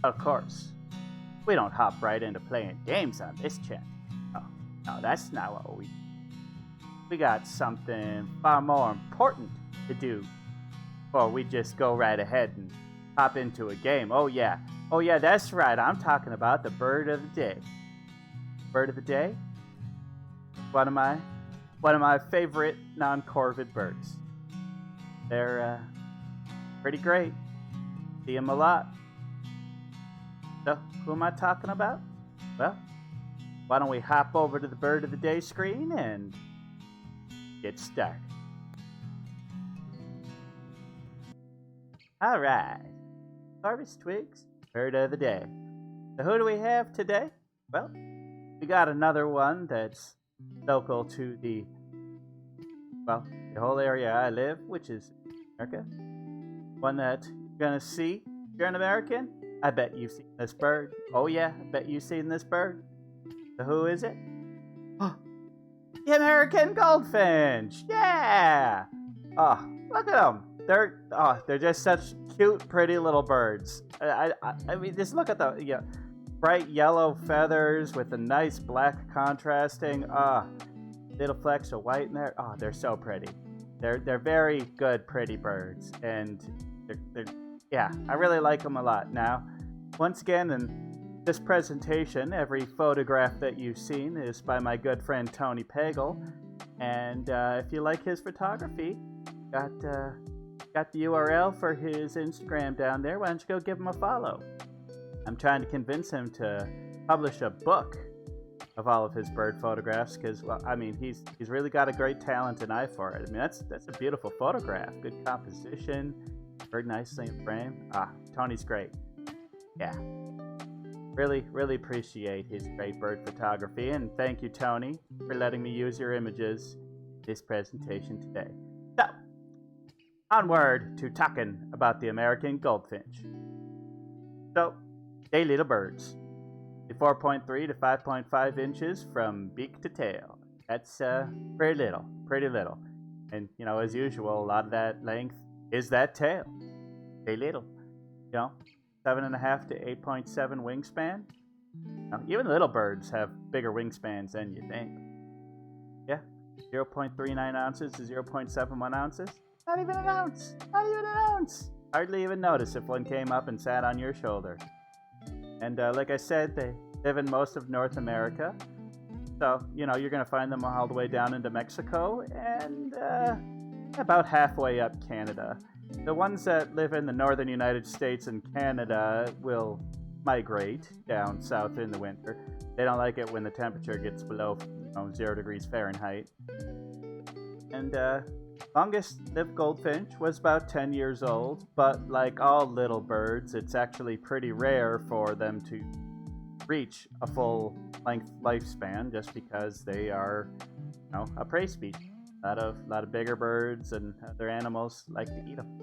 Of course, we don't hop right into playing games on this channel. No, no, that's not what we do. We got something far more important to do. Or we just go right ahead and hop into a game. Oh yeah, that's right. I'm talking about the bird of the day. Bird of the day? One of my favorite non-corvid birds. They're pretty great. See them a lot. So, who am I talking about? Well, why don't we hop over to the bird of the day screen and get started. Alright, Harvest Twigs, bird of the day. So who do we have today? Well, we got another one that's local to the whole area I live, which is America. One that you're gonna see if you're an American. I bet you've seen this bird. Oh yeah, I bet you've seen this bird. So who is it? The American Goldfinch! Yeah! Oh, look at them. They're just such cute, pretty little birds. I mean, just look at the bright yellow feathers with the nice black contrasting. Little flecks of white in there. Oh, they're so pretty. They're very good, pretty birds, and I really like them a lot. Now, once again, in this presentation, every photograph that you've seen is by my good friend Tony Pagel, and if you like his photography, got the URL for his Instagram down there. Why don't you go give him a follow? I'm trying to convince him to publish a book of all of his bird photographs because, well, I mean, he's really got a great talent and eye for it. I mean, that's a beautiful photograph. Good composition, very nicely in frame. Tony's great. Yeah. Really appreciate his great bird photography, and thank you, Tony, for letting me use your images in this presentation today. So, onward to talking about the American Goldfinch. So, they little birds. 4.3 to 5.5 inches from beak to tail. That's pretty little. And, as usual, a lot of that length is that tail. They little. 7.5 to 8.7 wingspan. Even little birds have bigger wingspans than you think. Yeah, 0.39 ounces to 0.71 ounces. Not even an ounce. Hardly even notice if one came up and sat on your shoulder. And like I said, they live in most of North America. So, you're going to find them all the way down into Mexico and about halfway up Canada. The ones that live in the northern United States and Canada will migrate down south in the winter. They don't like it when the temperature gets below 0 degrees Fahrenheit. And longest lived goldfinch was about 10 years old, but like all little birds, it's actually pretty rare for them to reach a full length lifespan just because they are a prey species. A lot of bigger birds and other animals like to eat them.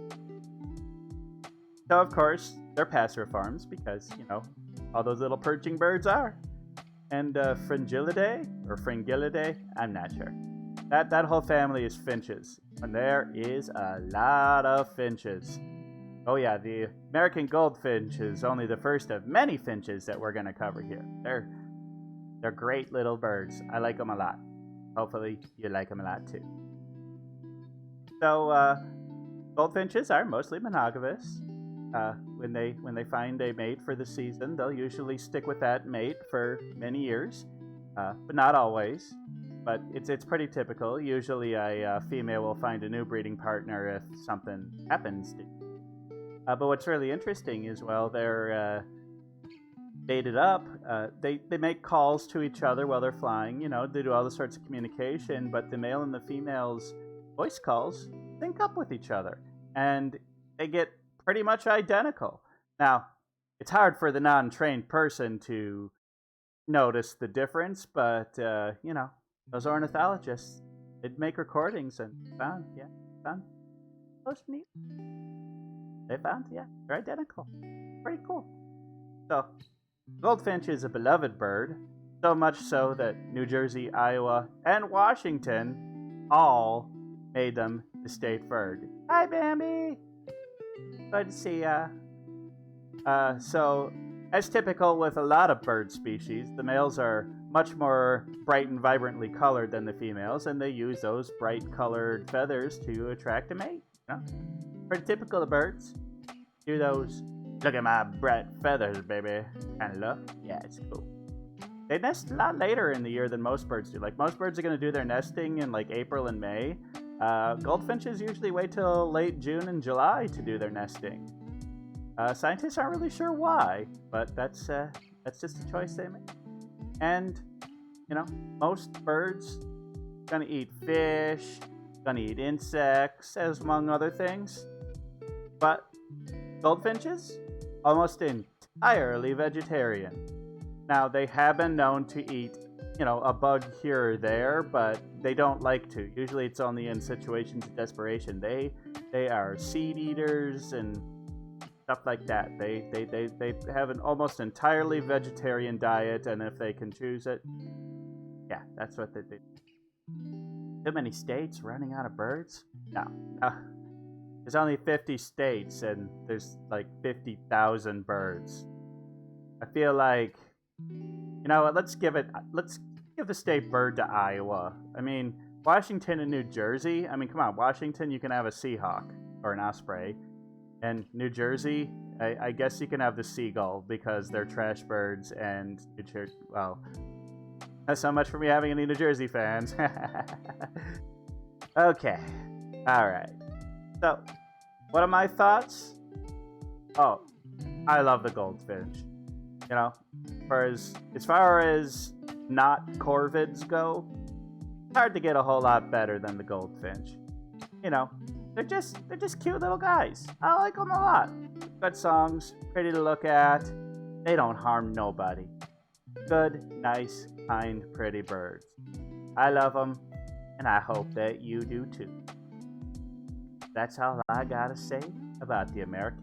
So, of course, they're passeriforms because, all those little perching birds are. And Fringillidae, I'm not sure. That whole family is finches. And there is a lot of finches. Oh yeah, the American Goldfinch is only the first of many finches that we're going to cover here. They're great little birds. I like them a lot. Hopefully you like them a lot too. So, goldfinches are mostly monogamous. When they find a mate for the season, they'll usually stick with that mate for many years, but not always. But it's pretty typical. Usually a female will find a new breeding partner if something happens. But what's really interesting is, they're mated up. They make calls to each other while they're flying. They do all the sorts of communication, but the male and the female's voice calls sync up with each other, and they get pretty much identical. Now, it's hard for the non-trained person to notice the difference, but those ornithologists, they'd make recordings and found most neat. They found, they're identical. Pretty cool. So, goldfinch is a beloved bird, so much so that New Jersey, Iowa, and Washington all made them the state bird. Hi, Bambi! Good to see ya. So, As typical with a lot of bird species, the males are much more bright and vibrantly colored than the females, and they use those bright colored feathers to attract a mate. You know? Pretty typical of birds. Do those, look at my bright feathers, baby, kind of look. Yeah, it's cool. They nest a lot later in the year than most birds do. Like, most birds are going to do their nesting in like April and May. Goldfinches usually wait till late June and July to do their nesting. Scientists aren't really sure why, but that's just a choice they make. And, you know, most birds gonna eat fish, gonna eat insects, as among other things. But goldfinches, almost entirely vegetarian. Now, they have been known to eat, you know, a bug here or there, but they don't like to. Usually it's only in situations of desperation. They are seed eaters and stuff like that. They have an almost entirely vegetarian diet, and if they can choose it, yeah, that's what they do. Too many states running out of birds? No. There's only 50 states, and there's like 50,000 birds. I feel like, you know what, let's give the state bird to Iowa. I mean, Washington and New Jersey, I mean, come on, Washington, you can have a seahawk or an osprey. And New Jersey, I guess you can have the seagull because they're trash birds, and New Jersey, well, that's so much for me having any New Jersey fans. Okay, alright. So, what are my thoughts? Oh, I love the goldfinch. You know, as far as not corvids go, it's hard to get a whole lot better than the goldfinch. You know, they're just cute little guys. I like them a lot. Good songs, pretty to look at. They don't harm nobody. Good, nice, kind, pretty birds. I love them, and I hope that you do too. That's all I gotta say about the American